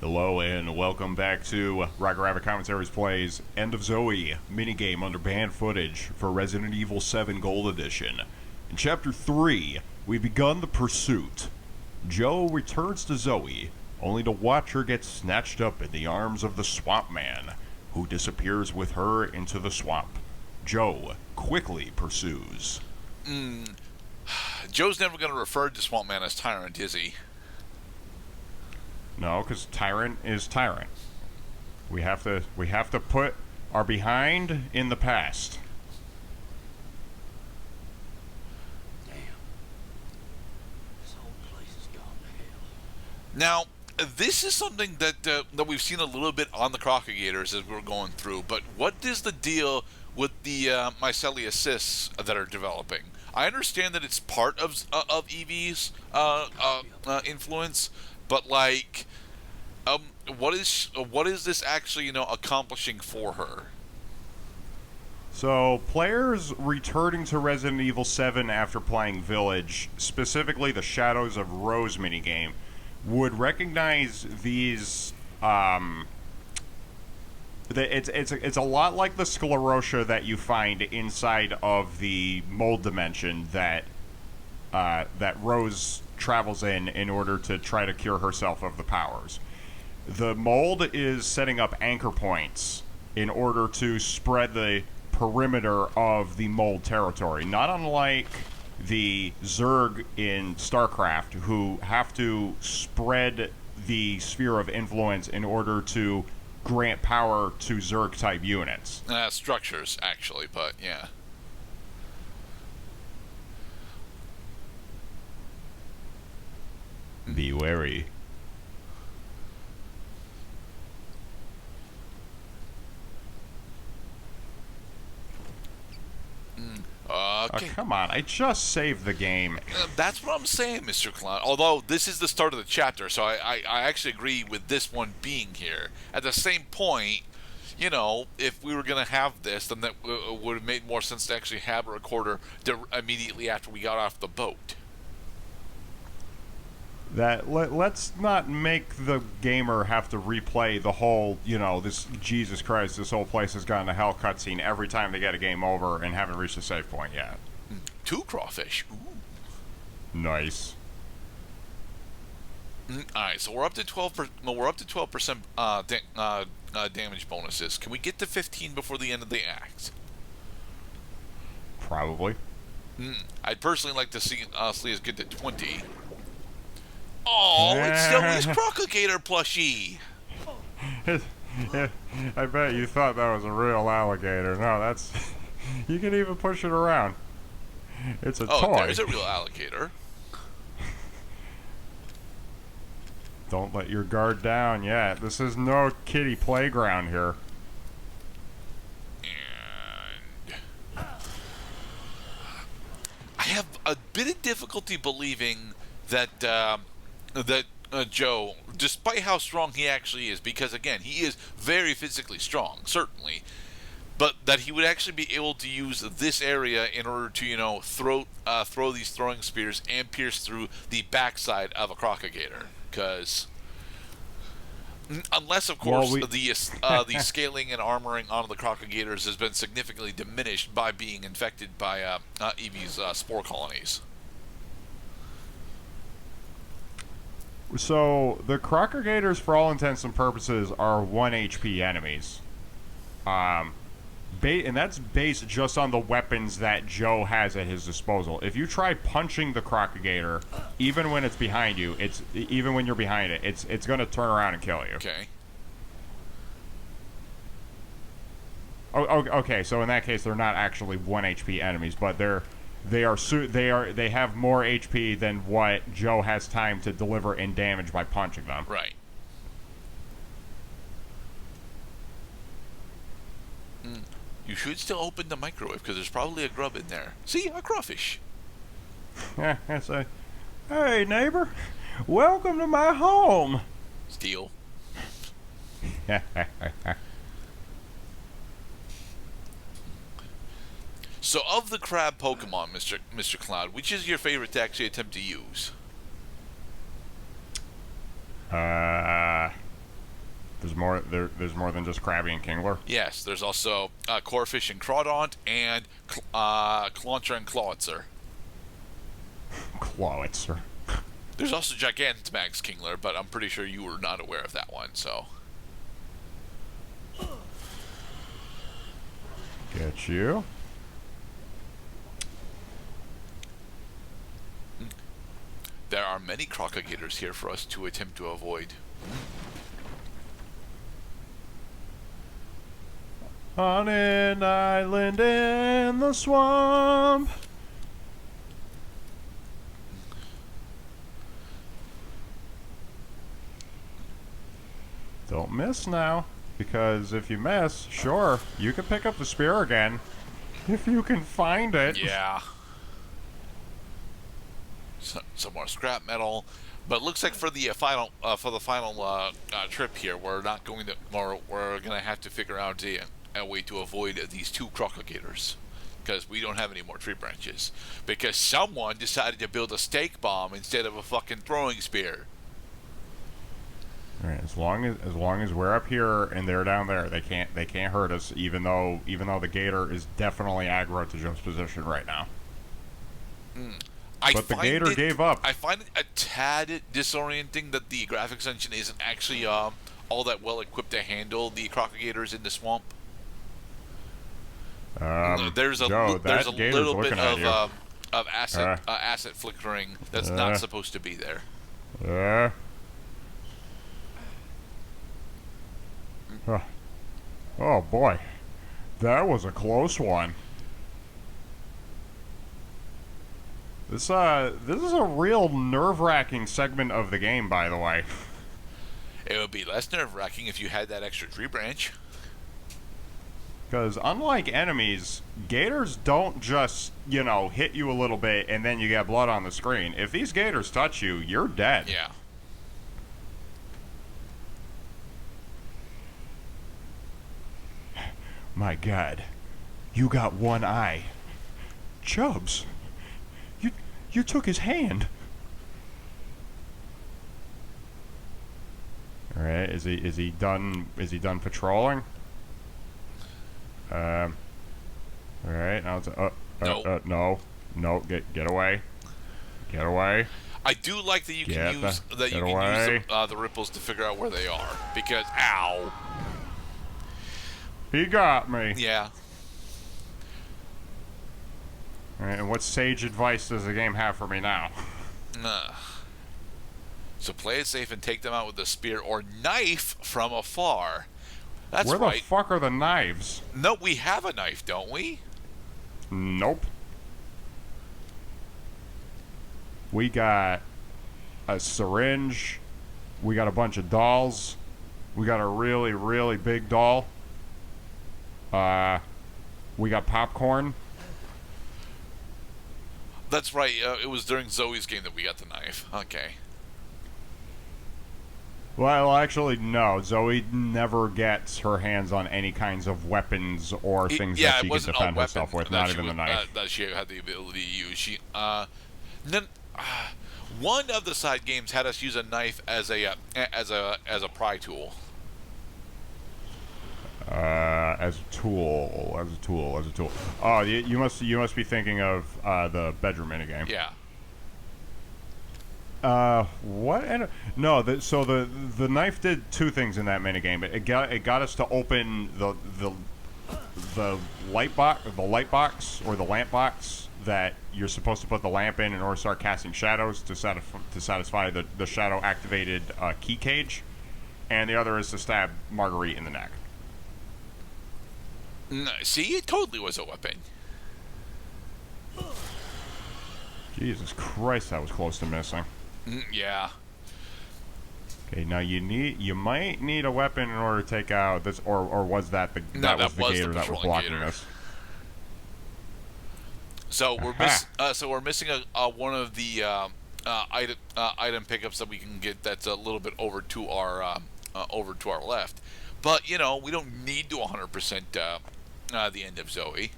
Hello and welcome back to Rocket Rabbit Commentaries plays End of Zoe minigame under banned footage for Resident Evil 7 Gold Edition. In Chapter 3, we've begun the pursuit. Joe returns to Zoe, only to watch her get snatched up in the arms of the Swamp Man, who disappears with her into the swamp. Joe quickly pursues. Joe's never going to refer to Swamp Man as Tyrant, is he? No, because Tyrant is Tyrant. We have to put our behind in the past. Damn. This whole place has gone to hell. Now, this is something that we've seen a little bit on the Crocodigators as we're going through, but what is the deal with the mycelia cysts that are developing? I understand that it's part of Evie's influence, but like, what is this actually accomplishing for her? So, players returning to Resident Evil 7 after playing Village, specifically the Shadows of Rose minigame, would recognize these. It's a lot like the sclerotia that you find inside of the mold dimension that Rose travels in order to try to cure herself of the powers. The mold is setting up anchor points in order to spread the perimeter of the mold territory, not unlike the Zerg in StarCraft, who have to spread the sphere of influence in order to grant power to Zerg-type units. Structures, actually, but yeah. Be wary. Okay. Oh, come on, I just saved the game. That's what I'm saying, Mr. Clown. Although this is the start of the chapter, so I actually agree with this one being here. At the same point, if we were going to have this, then that would have made more sense to actually have a recorder immediately after we got off the boat. Let's not make the gamer have to replay the whole, this Jesus Christ, this whole place has gone to hell cutscene every time they get a game over and haven't reached a save point yet. 2 crawfish. Ooh. Nice. All right, so we're up to 12%. We're up to 12% damage bonuses. Can we get to 15 before the end of the act? Probably. I'd personally like to see us get to 20. Oh, it's Zoe's Crocodigator plushie. I bet you thought that was a real alligator. No, that's... You can even push it around. It's a toy. There's a real alligator. Don't let your guard down yet. This is no kiddie playground here. And I have a bit of difficulty believing that Joe, despite how strong he actually is, because again, he is very physically strong, certainly, but that he would actually be able to use this area in order to, throw these throwing spears and pierce through the backside of a Crocodigator. Because unless, of course, the scaling and armoring on the Crocodigators has been significantly diminished by being infected by Evie's spore colonies. So, the Crocodigators, for all intents and purposes, are 1 HP enemies. And that's based just on the weapons that Joe has at his disposal. If you try punching the Crocodigator, even when it's behind you, even when you're behind it, it's going to turn around and kill you. Okay. Okay, so in that case, they're not actually 1 HP enemies, but they have more HP than what Joe has time to deliver in damage by punching them. Right. You should still open the microwave because there's probably a grub in there. See, a crawfish. Yeah, hey neighbor, welcome to my home. Steal. So, of the crab Pokemon, Mr. Cloud, which is your favorite to actually attempt to use? There's more than just Krabby and Kingler. Yes, there's also Corefish and Crawdaunt and Clauncher and Clawitzer. Clawitzer. There's also Gigantamax Kingler, but I'm pretty sure you were not aware of that one, so. Get you. There are many Crocodigators here for us to attempt to avoid. On an island in the swamp. Don't miss now, because if you miss, sure, you can pick up the spear again. If you can find it. Yeah. Some more scrap metal, but it looks like for the final trip here, we're not going to. We're going to have to figure out a way to avoid these two Crocodigators, because we don't have any more tree branches. Because someone decided to build a stake bomb instead of a fucking throwing spear. All right, as long as we're up here and they're down there, they can't hurt us. Even though the Gator is definitely aggro to Joe's position right now. But the Gator gave up. I find it a tad disorienting that the graphics engine isn't actually all that well equipped to handle the Crocodigators in the swamp. There's a little bit of asset flickering that's not supposed to be there. Oh boy, that was a close one. This is a real nerve-wracking segment of the game, by the way. It would be less nerve-wracking if you had that extra tree branch. Because unlike enemies, gators don't just, hit you a little bit and then you get blood on the screen. If these gators touch you, you're dead. Yeah. My God, you got one eye. Chubbs, you took his hand. All right, is he done? Is he done patrolling? All right, now it's no, get away, get away. I do like that you can use the ripples to figure out where they are, because ow. He got me. Yeah. All right, and what sage advice does the game have for me now? So play it safe and take them out with a spear or knife from afar. That's right. Where the fuck are the knives? No, we have a knife, don't we? Nope. We got a syringe. We got a bunch of dolls. We got a really, really big doll. We got popcorn. That's right. It was during Zoe's game that we got the knife. Okay. Well, actually, no. Zoe never gets her hands on any kinds of weapons or things that she can defend herself with, not even the knife. That she had the ability to use. One of the side games had us use a knife as a pry tool. As a tool. Oh, you must be thinking of the bedroom minigame. Yeah. What? No. So the knife did two things in that minigame. It got us to open the light box or the lamp box that you're supposed to put the lamp in order to start casting shadows to satisfy the shadow activated key cage, and the other is to stab Marguerite in the neck. No, see, it totally was a weapon. Jesus Christ, that was close to missing. Yeah. Okay, now you might need a weapon in order to take out this, or was that the that was the was gator the that was blocking gator. this? So we're missing one of the item pickups that we can get that's a little bit over to our left, but we don't need to 100% the end of Zoe.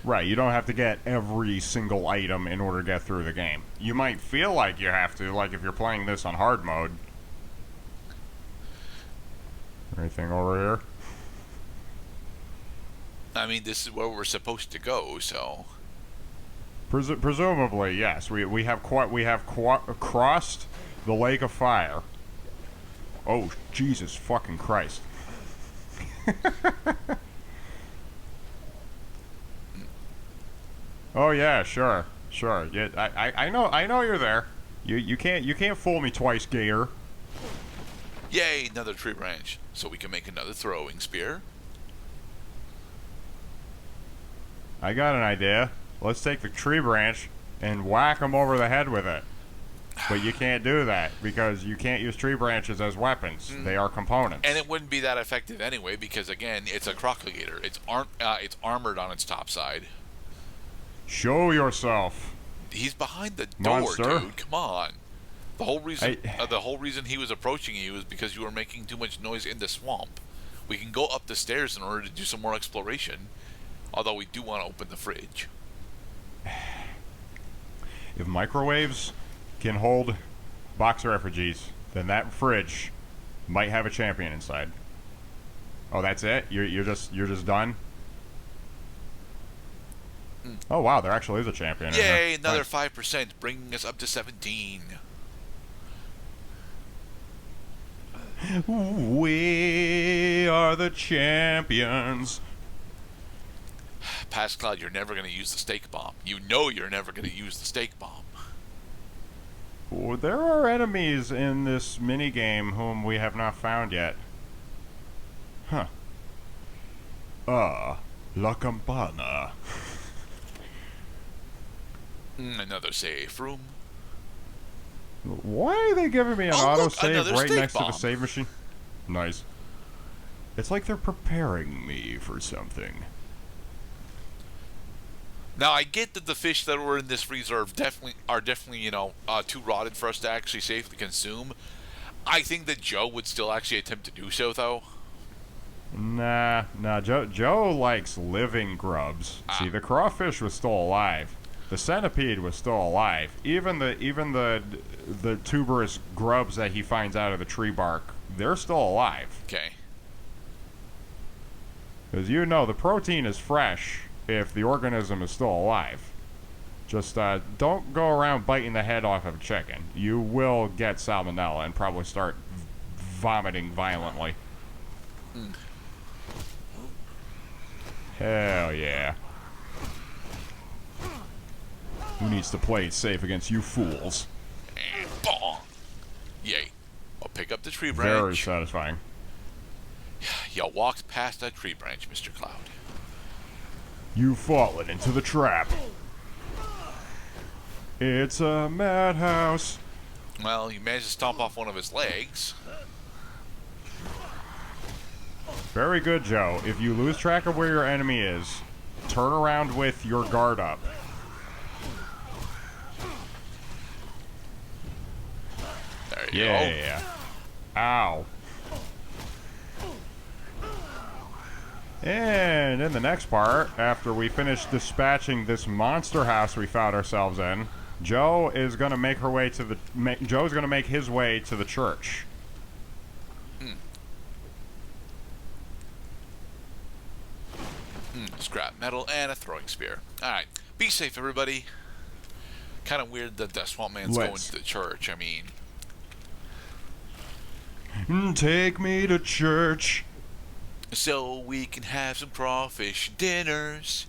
Right, you don't have to get every single item in order to get through the game. You might feel like you have to, like if you're playing this on hard mode. Anything over here? I mean, this is where we're supposed to go, so. Presumably, yes. We have crossed the Lake of Fire. Oh, Jesus fucking Christ. Oh yeah, sure. Yeah, I know you're there. You can't fool me twice, Gator. Yay, another tree branch. So we can make another throwing spear. I got an idea. Let's take the tree branch and whack them over the head with it. But you can't do that because you can't use tree branches as weapons. They are components. And it wouldn't be that effective anyway because, again, it's a crocodile. It's armored on its top side. Show yourself. He's behind the door, Monster. dude. Come on. The whole reason he was approaching you is because you were making too much noise in the swamp. We can go up the stairs in order to do some more exploration. Although we do want to open the fridge. If microwaves can hold boxer effigies, then that fridge might have a champion inside. Oh, that's it? You're just done? Oh wow, there actually is a champion. Yay, in another nice. 5%, bringing us up to 17. We are the champions. Past Cloud, you're never going to use the steak bomb. You know you're never going to use the steak bomb. Well, there are enemies in this minigame whom we have not found yet. Huh. La Campana. Another safe room. Why are they giving me an Oh, look, autosave another right steak next to bomb. the save machine? Nice. It's like they're preparing me for something. Now, I get that the fish that were in this reserve are definitely, too rotted for us to actually safely consume. I think that Joe would still actually attempt to do so, though. Nah. Joe likes living grubs. See, the crawfish was still alive. The centipede was still alive. Even the tuberous grubs that he finds out of the tree bark, they're still alive. Okay. Because the protein is fresh if the organism is still alive. Just don't go around biting the head off of a chicken. You will get salmonella and probably start vomiting violently. Hell yeah. Who needs to play it safe against you fools? And bong! Yay. I'll pick up the tree Very branch. satisfying. You walked past that tree branch, Mr. Cloud. You've fallen into the trap. It's a madhouse. Well, you managed to stomp off one of his legs. Very good, Joe. If you lose track of where your enemy is, turn around with your guard up. There you Yeah. Ow. And in the next part, after we finish dispatching this monster house we found ourselves in, Joe is going to make her way to the. Joe's going to make his way to the church. Scrap metal and a throwing spear. Alright. Be safe, everybody. Kind of weird that the swamp man's going to the church. I mean, Take me to church. so we can have some crawfish dinners.